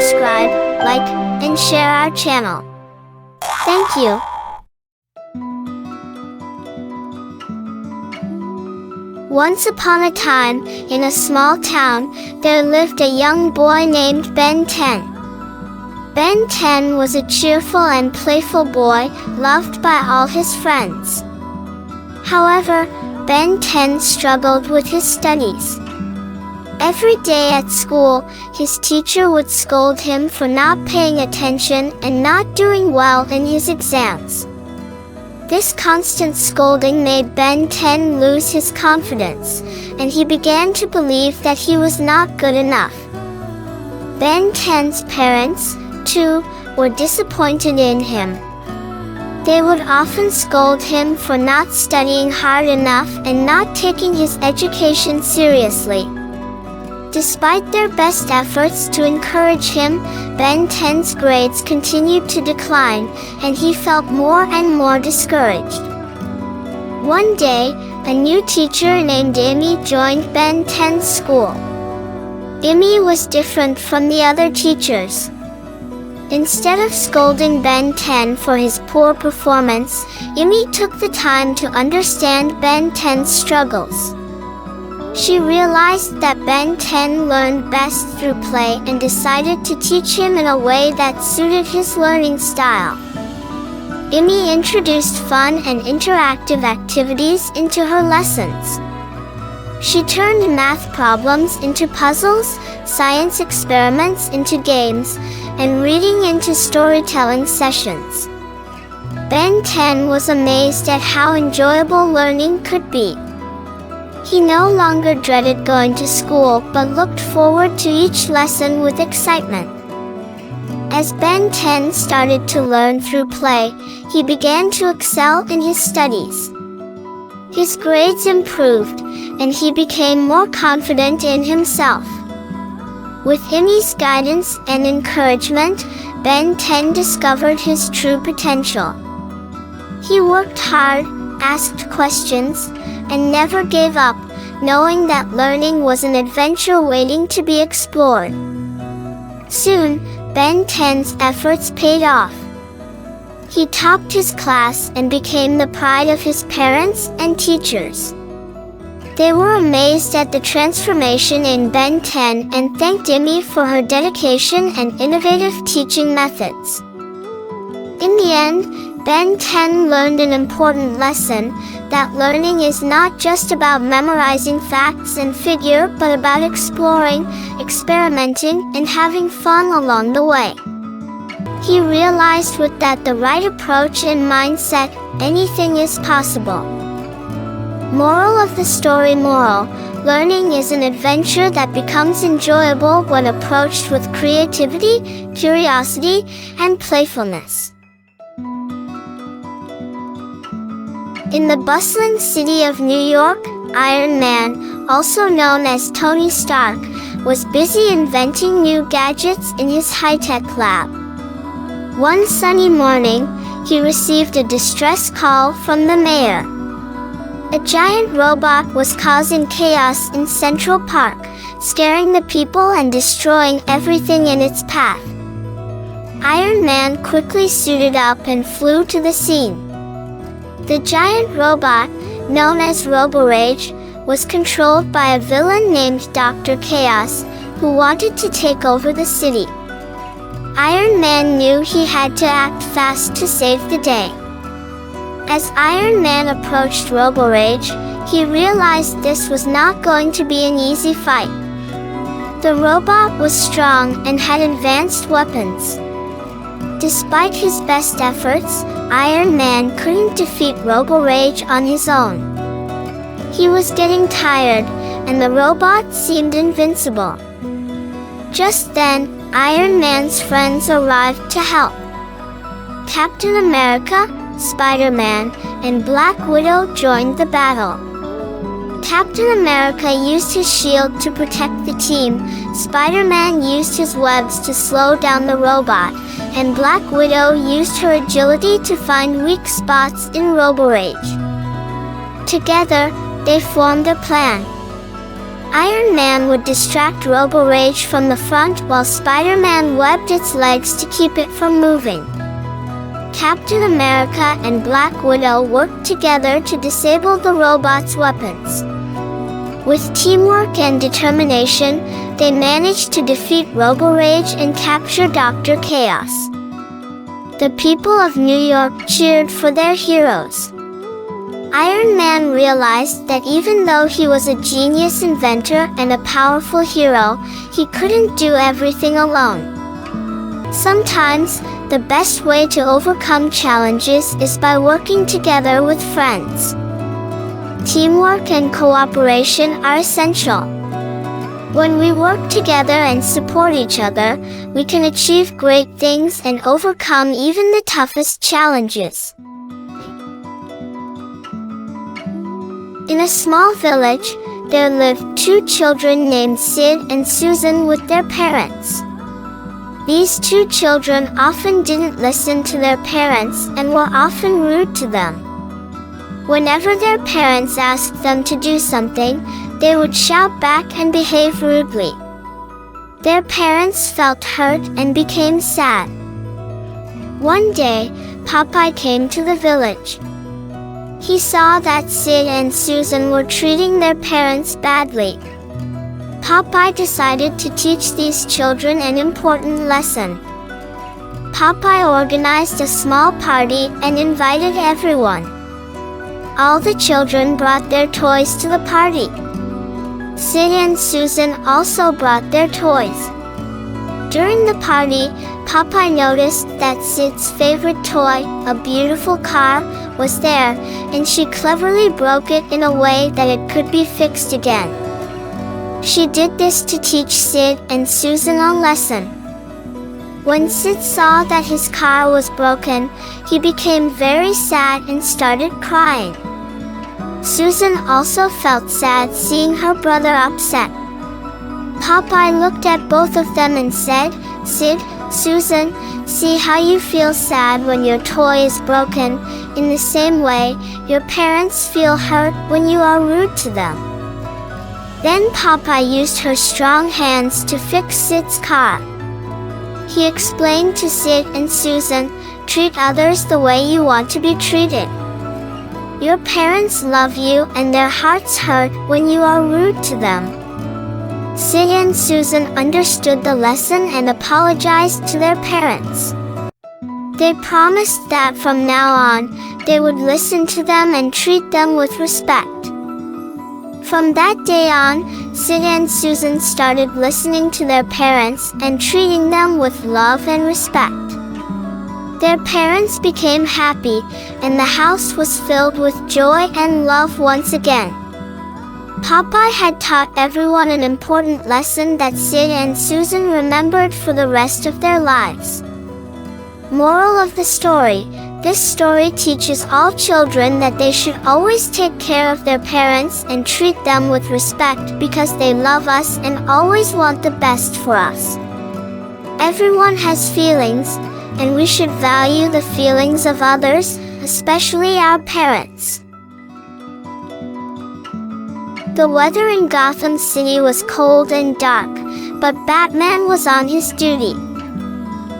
subscribe, like, and share our channel. Thank you. Once upon a time, in a small town, there lived a young boy named Ben 10. Ben 10 was a cheerful and playful boy, loved by all his friends. However, Ben 10 struggled with his studies. Every day at school, his teacher would scold him for not paying attention and not doing well in his exams. This constant scolding made Ben 10 lose his confidence, and he began to believe that he was not good enough. Ben 10's parents, too, were disappointed in him. They would often scold him for not studying hard enough and not taking his education seriously. Despite their best efforts to encourage him, Ben 10's grades continued to decline, and he felt more and more discouraged. One day, a new teacher named Amy joined Ben 10's school. Amy was different from the other teachers. Instead of scolding Ben 10 for his poor performance, Amy took the time to understand Ben 10's struggles. She realized that Ben 10 learned best through play and decided to teach him in a way that suited his learning style. Amy introduced fun and interactive activities into her lessons. She turned math problems into puzzles, science experiments into games, and reading into storytelling sessions. Ben 10 was amazed at how enjoyable learning could be. He no longer dreaded going to school but looked forward to each lesson with excitement. As Ben 10 started to learn through play, he began to excel in his studies. His grades improved, and he became more confident in himself. With Amy's guidance and encouragement, Ben 10 discovered his true potential. He worked hard, asked questions, and never gave up, knowing that learning was an adventure waiting to be explored. Soon, Ben 10's efforts paid off. He topped his class and became the pride of his parents and teachers. They were amazed at the transformation in Ben 10 and thanked Amy for her dedication and innovative teaching methods. In the end, Ben 10 learned an important lesson, that learning is not just about memorizing facts and figure but about exploring, experimenting, and having fun along the way. He realized with that the right approach and mindset, anything is possible. Moral of the story: learning is an adventure that becomes enjoyable when approached with creativity, curiosity, and playfulness. In the bustling city of New York, Iron Man, also known as Tony Stark, was busy inventing new gadgets in his high-tech lab. One sunny morning, he received a distress call from the mayor. A giant robot was causing chaos in Central Park, scaring the people and destroying everything in its path. Iron Man quickly suited up and flew to the scene. The giant robot, known as Roborage, was controlled by a villain named Dr. Chaos, who wanted to take over the city. Iron Man knew he had to act fast to save the day. As Iron Man approached Roborage, he realized this was not going to be an easy fight. The robot was strong and had advanced weapons. Despite his best efforts, Iron Man couldn't defeat Roborage on his own. He was getting tired, and the robot seemed invincible. Just then, Iron Man's friends arrived to help. Captain America, Spider-Man, and Black Widow joined the battle. Captain America used his shield to protect the team, Spider-Man used his webs to slow down the robot, and Black Widow used her agility to find weak spots in Roborage. Together, they formed a plan. Iron Man would distract Robo-Rage from the front while Spider-Man webbed its legs to keep it from moving. Captain America and Black Widow worked together to disable the robot's weapons. With teamwork and determination, they managed to defeat Robo-Rage and capture Dr. Chaos. The people of New York cheered for their heroes. Iron Man realized that even though he was a genius inventor and a powerful hero, he couldn't do everything alone. Sometimes, the best way to overcome challenges is by working together with friends. Teamwork and cooperation are essential. When we work together and support each other, we can achieve great things and overcome even the toughest challenges. In a small village, there lived two children named Sid and Susan with their parents. These two children often didn't listen to their parents and were often rude to them. Whenever their parents asked them to do something, they would shout back and behave rudely. Their parents felt hurt and became sad. One day, Popeye came to the village. He saw that Sid and Susan were treating their parents badly. Popeye decided to teach these children an important lesson. Popeye organized a small party and invited everyone. All the children brought their toys to the party. Sid and Susan also brought their toys. During the party, Popeye noticed that Sid's favorite toy, a beautiful car, was there, and she cleverly broke it in a way that it could be fixed again. She did this to teach Sid and Susan a lesson. When Sid saw that his car was broken, he became very sad and started crying. Susan also felt sad seeing her brother upset. Popeye looked at both of them and said, "Sid, Susan, see how you feel sad when your toy is broken. In the same way, your parents feel hurt when you are rude to them." Then Popeye used her strong hands to fix Sid's car. He explained to Sid and Susan, "Treat others the way you want to be treated. Your parents love you and their hearts hurt when you are rude to them." Sid and Susan understood the lesson and apologized to their parents. They promised that from now on, they would listen to them and treat them with respect. From that day on, Sid and Susan started listening to their parents and treating them with love and respect. Their parents became happy, and the house was filled with joy and love once again. Popeye had taught everyone an important lesson that Sid and Susan remembered for the rest of their lives. Moral of the story: this story teaches all children that they should always take care of their parents and treat them with respect because they love us and always want the best for us. Everyone has feelings, and we should value the feelings of others, especially our parents. The weather in Gotham City was cold and dark, but Batman was on his duty.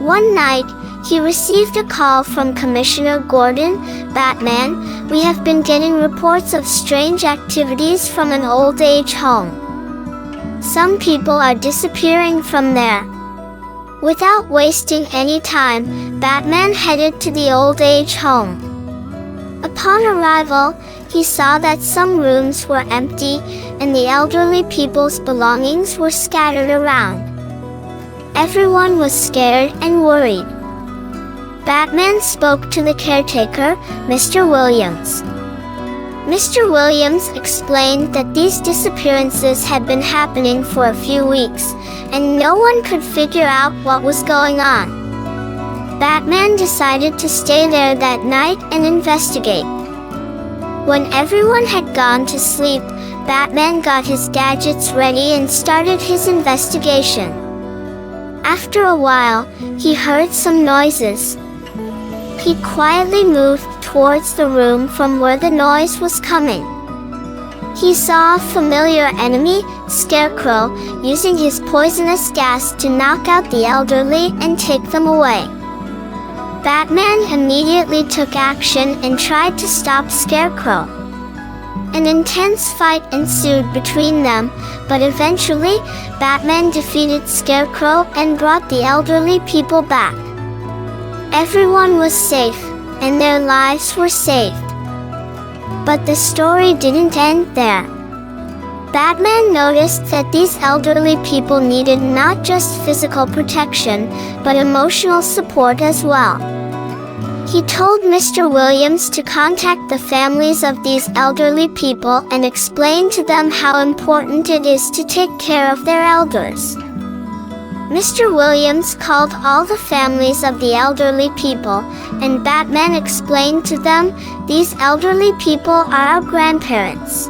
One night, he received a call from Commissioner Gordon. "Batman, we have been getting reports of strange activities from an old age home. Some people are disappearing from there." Without wasting any time, Batman headed to the old age home. Upon arrival, he saw that some rooms were empty and the elderly people's belongings were scattered around. Everyone was scared and worried. Batman spoke to the caretaker, Mr. Williams. Mr. Williams explained that these disappearances had been happening for a few weeks, and no one could figure out what was going on. Batman decided to stay there that night and investigate. When everyone had gone to sleep, Batman got his gadgets ready and started his investigation. After a while, he heard some noises. He quietly moved towards the room from where the noise was coming. He saw a familiar enemy, Scarecrow, using his poisonous gas to knock out the elderly and take them away. Batman immediately took action and tried to stop Scarecrow. An intense fight ensued between them, but eventually, Batman defeated Scarecrow and brought the elderly people back. Everyone was safe, and their lives were saved. But the story didn't end there. Batman noticed that these elderly people needed not just physical protection, but emotional support as well. He told Mr. Williams to contact the families of these elderly people and explain to them how important it is to take care of their elders. Mr. Williams called all the families of the elderly people, and Batman explained to them, "These elderly people are our grandparents.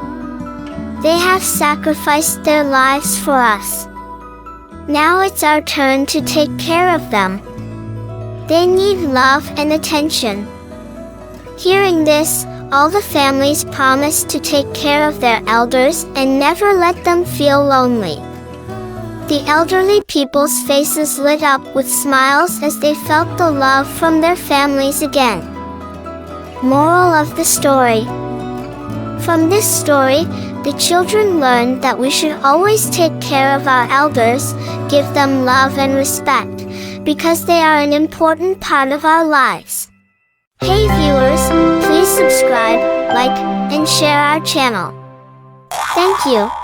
They have sacrificed their lives for us. Now it's our turn to take care of them. They need love and attention." Hearing this, all the families promised to take care of their elders and never let them feel lonely. The elderly people's faces lit up with smiles as they felt the love from their families again. Moral of the story. From this story, the children learned that we should always take care of our elders, give them love and respect, because they are an important part of our lives. Hey viewers, please subscribe, like, and share our channel. Thank you.